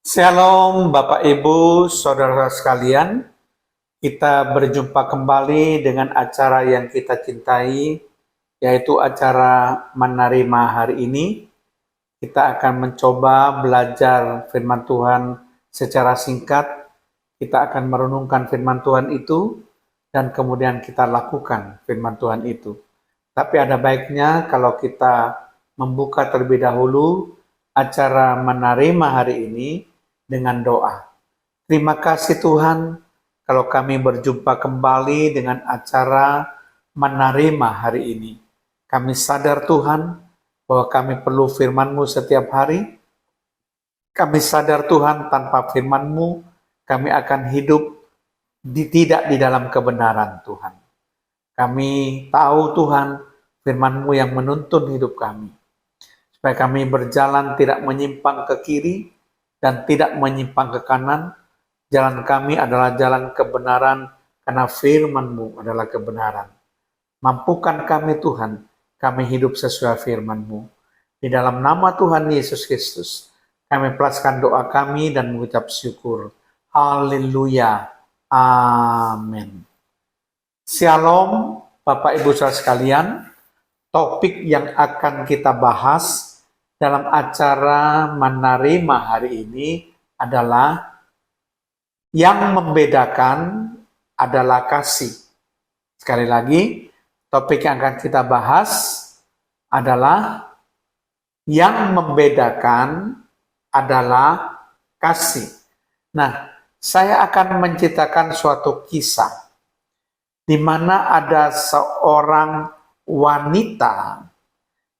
Shalom Bapak Ibu, Saudara sekalian. Kita berjumpa kembali dengan acara yang kita cintai, yaitu acara Menerima hari ini. Kita akan mencoba belajar firman Tuhan secara singkat. Kita akan merenungkan firman Tuhan itu, dan kemudian kita lakukan firman Tuhan itu. Tapi ada baiknya kalau kita membuka terlebih dahulu acara Menerima hari ini dengan doa. Terima kasih Tuhan, kalau kami berjumpa kembali dengan acara Menerima hari ini. Kami sadar Tuhan, bahwa kami perlu firman-Mu setiap hari. Kami sadar Tuhan, tanpa firman-Mu, kami akan hidup tidak di dalam kebenaran Tuhan. Kami tahu Tuhan, firman-Mu yang menuntun hidup kami. Supaya kami berjalan tidak menyimpang ke kiri, dan tidak menyimpang ke kanan. Jalan kami adalah jalan kebenaran, karena firman-Mu adalah kebenaran. Mampukan kami Tuhan, kami hidup sesuai firman-Mu. Di dalam nama Tuhan Yesus Kristus, kami pelaskan doa kami dan mengucap syukur. Haleluya. Amin. Shalom Bapak Ibu Saudara sekalian. Topik yang akan kita bahas dalam acara Menerima hari ini adalah yang membedakan adalah kasih. Sekali lagi, topik yang akan kita bahas adalah yang membedakan adalah kasih. Nah, saya akan menceritakan suatu kisah di mana ada seorang wanita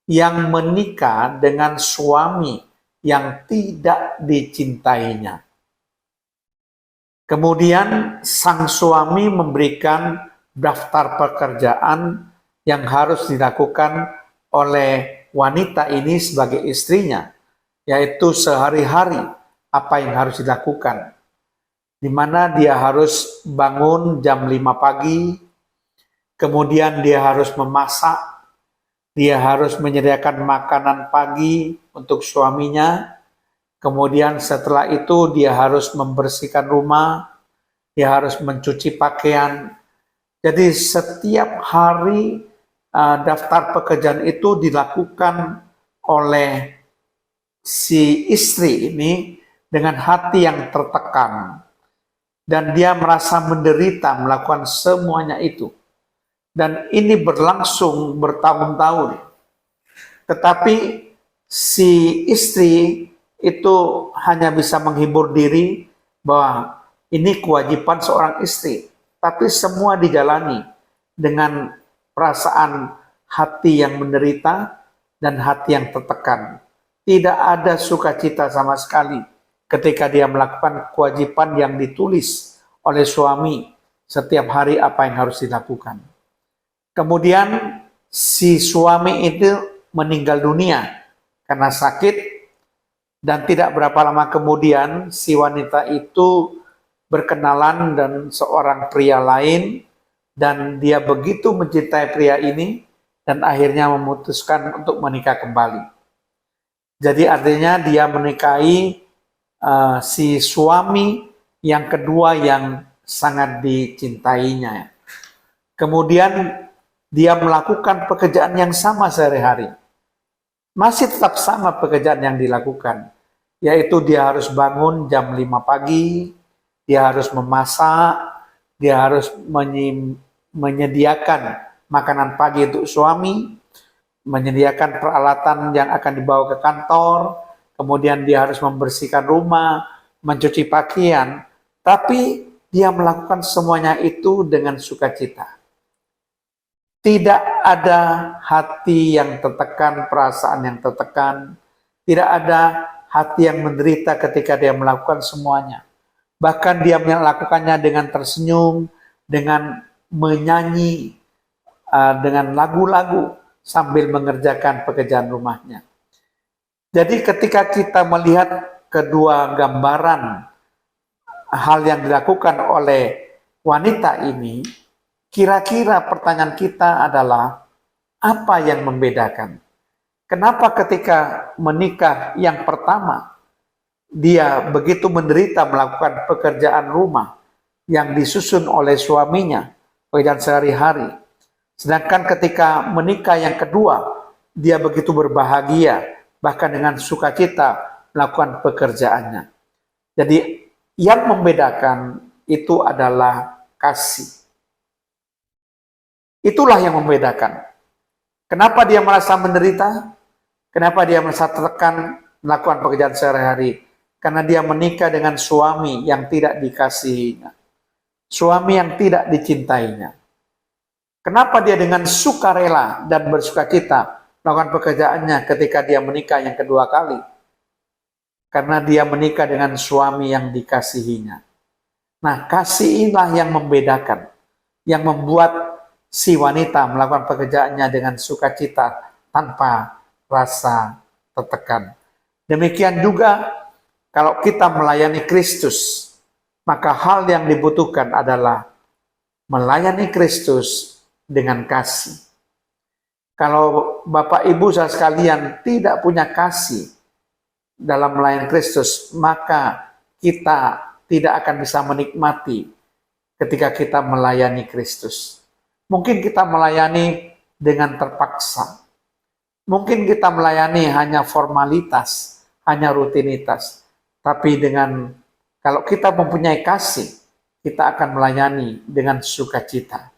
yang menikah dengan suami yang tidak dicintainya. Kemudian sang suami memberikan daftar pekerjaan yang harus dilakukan oleh wanita ini sebagai istrinya, yaitu sehari-hari apa yang harus dilakukan. Di mana dia harus bangun jam 5 pagi, kemudian dia harus memasak, dia harus menyediakan makanan pagi untuk suaminya. Kemudian setelah itu dia harus membersihkan rumah, dia harus mencuci pakaian. Jadi setiap hari daftar pekerjaan itu dilakukan oleh si istri ini dengan hati yang tertekan. Dan dia merasa menderita melakukan semuanya itu. Dan ini berlangsung bertahun-tahun. Tetapi si istri itu hanya bisa menghibur diri bahwa ini kewajiban seorang istri. Tapi semua dijalani dengan perasaan hati yang menderita dan hati yang tertekan. Tidak ada sukacita sama sekali ketika dia melakukan kewajiban yang ditulis oleh suami setiap hari apa yang harus dilakukan. Kemudian si suami itu meninggal dunia karena sakit, dan tidak berapa lama kemudian si wanita itu berkenalan dengan seorang pria lain, dan dia begitu mencintai pria ini dan akhirnya memutuskan untuk menikah kembali. Jadi artinya dia menikahi si suami yang kedua yang sangat dicintainya. Kemudian dia melakukan pekerjaan yang sama sehari-hari. Masih tetap sama pekerjaan yang dilakukan, yaitu dia harus bangun jam 5 pagi, dia harus memasak, dia harus menyediakan makanan pagi untuk suami, menyediakan peralatan yang akan dibawa ke kantor, kemudian dia harus membersihkan rumah, mencuci pakaian, tapi dia melakukan semuanya itu dengan sukacita. Tidak ada hati yang tertekan, perasaan yang tertekan. Tidak ada hati yang menderita ketika dia melakukan semuanya. Bahkan dia melakukannya dengan tersenyum, dengan menyanyi, dengan lagu-lagu sambil mengerjakan pekerjaan rumahnya. Jadi ketika kita melihat kedua gambaran hal yang dilakukan oleh wanita ini, kira-kira pertanyaan kita adalah, apa yang membedakan? Kenapa ketika menikah yang pertama, dia begitu menderita melakukan pekerjaan rumah yang disusun oleh suaminya, pekerjaan sehari-hari. Sedangkan ketika menikah yang kedua, dia begitu berbahagia, bahkan dengan sukacita melakukan pekerjaannya. Jadi yang membedakan itu adalah kasih. Itulah yang membedakan. Kenapa dia merasa menderita? Kenapa dia merasa tertekan melakukan pekerjaan sehari-hari? Karena dia menikah dengan suami yang tidak dikasihinya. Suami yang tidak dicintainya. Kenapa dia dengan sukarela dan bersukacita melakukan pekerjaannya ketika dia menikah yang kedua kali? Karena dia menikah dengan suami yang dikasihinya. Nah, kasih inilah yang membedakan, yang membuat si wanita melakukan pekerjaannya dengan sukacita tanpa rasa tertekan. Demikian juga kalau kita melayani Kristus, maka hal yang dibutuhkan adalah melayani Kristus dengan kasih. Kalau Bapak Ibu saudara sekalian tidak punya kasih dalam melayani Kristus, maka kita tidak akan bisa menikmati ketika kita melayani Kristus. Mungkin kita melayani dengan terpaksa. Mungkin kita melayani hanya formalitas, hanya rutinitas. Tapi kalau kita mempunyai kasih, kita akan melayani dengan sukacita.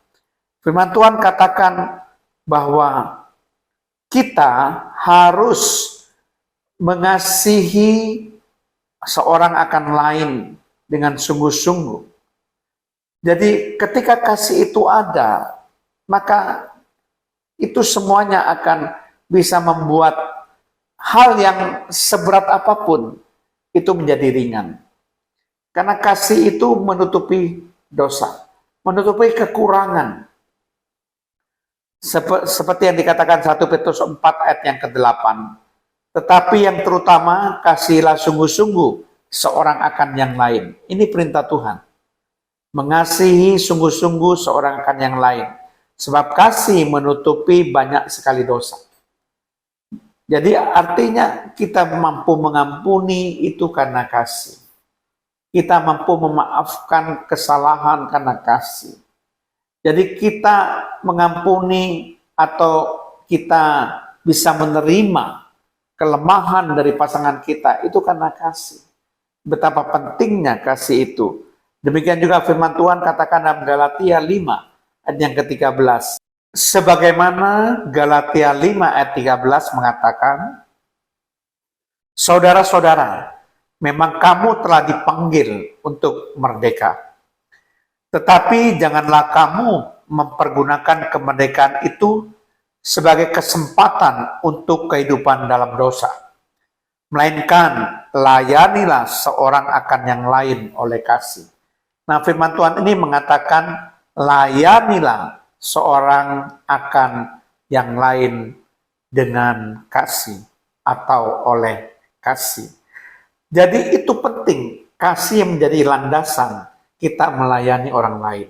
Firman Tuhan katakan bahwa kita harus mengasihi seorang akan lain dengan sungguh-sungguh. Jadi ketika kasih itu ada, maka itu semuanya akan bisa membuat hal yang seberat apapun itu menjadi ringan. Karena kasih itu menutupi dosa, menutupi kekurangan. Seperti yang dikatakan 1 Petrus 4 ayat yang ke-8. Tetapi yang terutama, kasihilah sungguh-sungguh seorang akan yang lain. Ini perintah Tuhan. Mengasihi sungguh-sungguh seorang akan yang lain. Sebab kasih menutupi banyak sekali dosa. Jadi artinya kita mampu mengampuni itu karena kasih. Kita mampu memaafkan kesalahan karena kasih. Jadi kita mengampuni atau kita bisa menerima kelemahan dari pasangan kita itu karena kasih. Betapa pentingnya kasih itu. Demikian juga firman Tuhan katakan dalam Galatia 5 ayat yang ke-13. Sebagaimana Galatia 5 ayat 13 mengatakan, saudara-saudara, memang kamu telah dipanggil untuk merdeka. Tetapi janganlah kamu mempergunakan kemerdekaan itu sebagai kesempatan untuk kehidupan dalam dosa. Melainkan layanilah seorang akan yang lain oleh kasih. Nah, firman Tuhan ini mengatakan layanilah seorang akan yang lain dengan kasih atau oleh kasih. Jadi itu penting, kasih yang menjadi landasan kita melayani orang lain.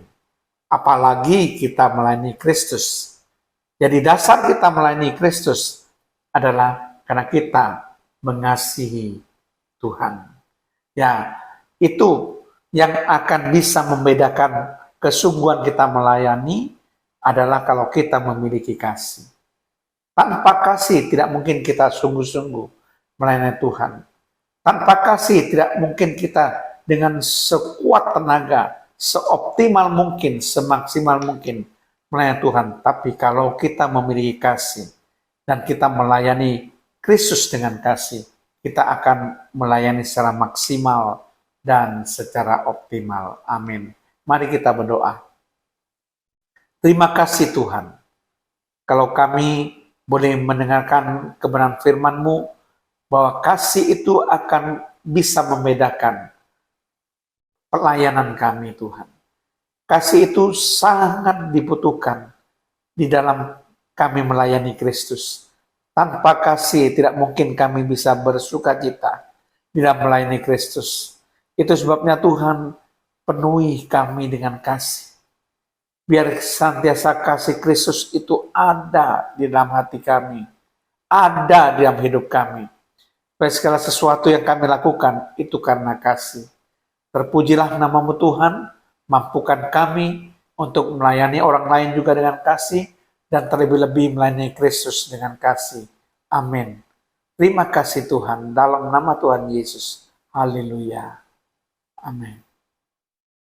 Apalagi kita melayani Kristus. Jadi dasar kita melayani Kristus adalah karena kita mengasihi Tuhan. Ya, itu yang akan bisa membedakan kesungguhan kita melayani adalah kalau kita memiliki kasih. Tanpa kasih tidak mungkin kita sungguh-sungguh melayani Tuhan. Tanpa kasih tidak mungkin kita dengan sekuat tenaga, seoptimal mungkin, semaksimal mungkin melayani Tuhan. Tapi kalau kita memiliki kasih dan kita melayani Kristus dengan kasih, kita akan melayani secara maksimal dan secara optimal. Amin. Mari kita berdoa. Terima kasih Tuhan, kalau kami boleh mendengarkan kebenaran firman-Mu, bahwa kasih itu akan bisa membedakan pelayanan kami Tuhan. Kasih itu sangat dibutuhkan di dalam kami melayani Kristus. Tanpa kasih tidak mungkin kami bisa bersukacita di dalam melayani Kristus. Itu sebabnya Tuhan penuhi kami dengan kasih. Biar senantiasa kasih Kristus itu ada di dalam hati kami. Ada di dalam hidup kami. Supaya segala sesuatu yang kami lakukan itu karena kasih. Terpujilah namamu Tuhan, mampukan kami untuk melayani orang lain juga dengan kasih, dan terlebih-lebih melayani Kristus dengan kasih. Amin. Terima kasih Tuhan, dalam nama Tuhan Yesus. Haleluya. Amin.